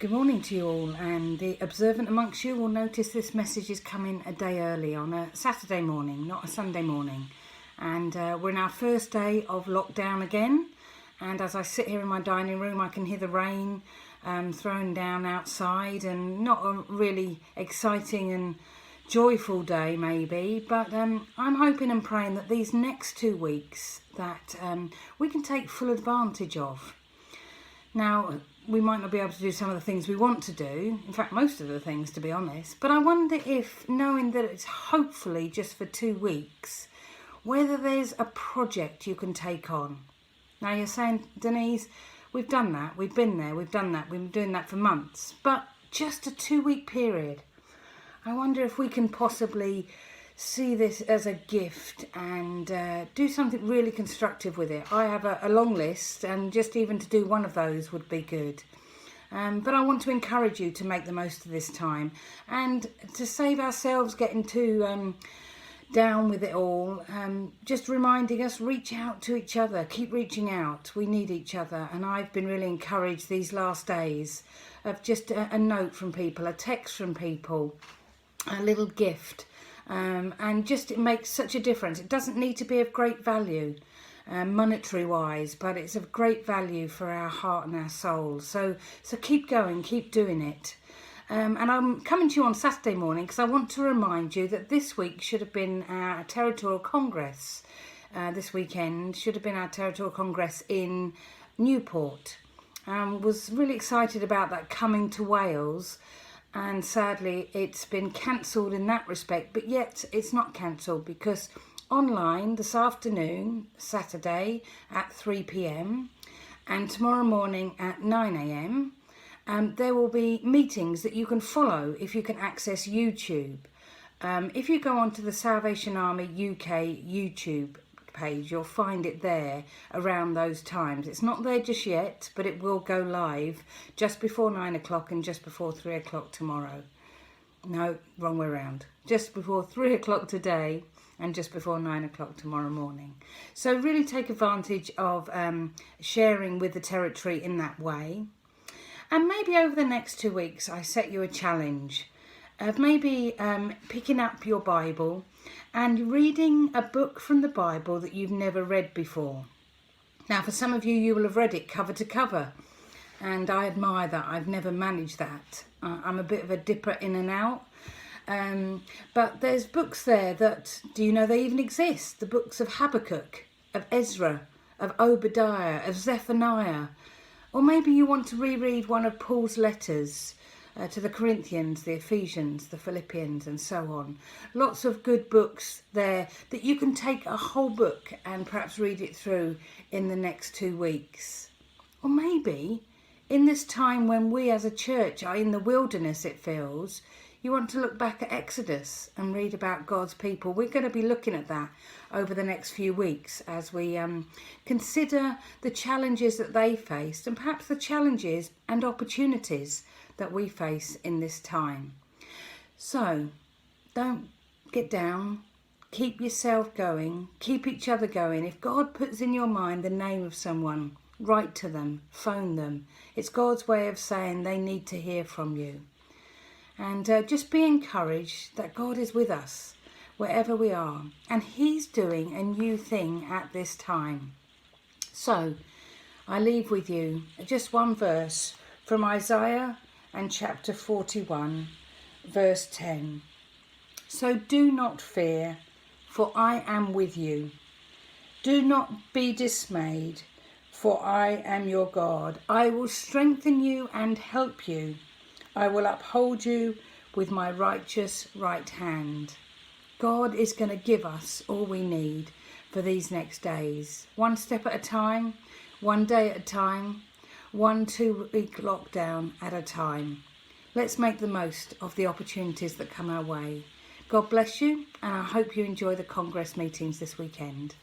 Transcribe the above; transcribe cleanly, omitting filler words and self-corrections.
Good morning to you all, and the observant amongst you will notice this message is coming a day early on a Saturday morning, not a Sunday morning. And we're in our first day of lockdown again, and as I sit here in my dining room I can hear the rain thrown down outside, and not a really exciting and joyful day maybe, but I'm hoping and praying that these next 2 weeks that we can take full advantage of. Now, we might not be able to do some of the things we want to do, in fact most of the things to be honest, but I wonder if, knowing that it's hopefully just for 2 weeks, whether there's a project you can take on. Now you're saying, Denise, we've done that, we've been there, we've done that, we've been doing that for months, but just a 2-week period. I wonder if we can possibly see this as a gift and do something really constructive with it. I have a long list, and just even to do one of those would be good. But I want to encourage you to make the most of this time, and to save ourselves getting too down with it all, just reminding us, reach out to each other, keep reaching out. We need each other, and I've been really encouraged these last days of just a note from people, a text from people, a little gift. And just it makes such a difference. It doesn't need to be of great value monetary wise, but it's of great value for our heart and our soul. So keep going, keep doing it. And I'm coming to you on Saturday morning because I want to remind you that this week should have been our Territorial Congress. This weekend should have been our Territorial Congress in Newport. Was really excited about that coming to Wales. And sadly it's been cancelled in that respect, but yet it's not cancelled, because online this afternoon, Saturday at 3 p.m, and tomorrow morning at 9 a.m, there will be meetings that you can follow if you can access YouTube. If you go onto the Salvation Army UK YouTube page, you'll find it there around those times. It's not there just yet, but it will go live just before 9 o'clock and just before 3 o'clock tomorrow. No, wrong way around. Just before 3 o'clock today and just before 9 o'clock tomorrow morning. So really take advantage of sharing with the territory in that way. And maybe over the next 2 weeks I set you a challenge of maybe picking up your Bible and reading a book from the Bible that you've never read before. Now for some of you, you will have read it cover to cover, and I admire that. I've never managed that. I'm a bit of a dipper in and out, but there's books there that, do you know they even exist? The books of Habakkuk, of Ezra, of Obadiah, of Zephaniah. Or maybe you want to reread one of Paul's letters to the Corinthians, the Ephesians, the Philippians, and so on. Lots of good books there that you can take a whole book and perhaps read it through in the next 2 weeks. Or maybe in this time when we as a church are in the wilderness, it feels, you want to look back at Exodus and read about God's people. We're going to be looking at that over the next few weeks as we consider the challenges that they faced, and perhaps the challenges and opportunities that we face in this time. So don't get down, keep yourself going, keep each other going. If God puts in your mind the name of someone, write to them, phone them. It's God's way of saying they need to hear from you. And just be encouraged that God is with us wherever we are, and He's doing a new thing at this time. So I leave with you just one verse from Isaiah and chapter 41, verse 10. So do not fear, for I am with you. Do not be dismayed, for I am your God. I will strengthen you and help you. I will uphold you with my righteous right hand. God is going to give us all we need for these next days. One step at a time, one day at a time, 1 2-week lockdown at a time. Let's make the most of the opportunities that come our way. God bless you, and I hope you enjoy the Congress meetings this weekend.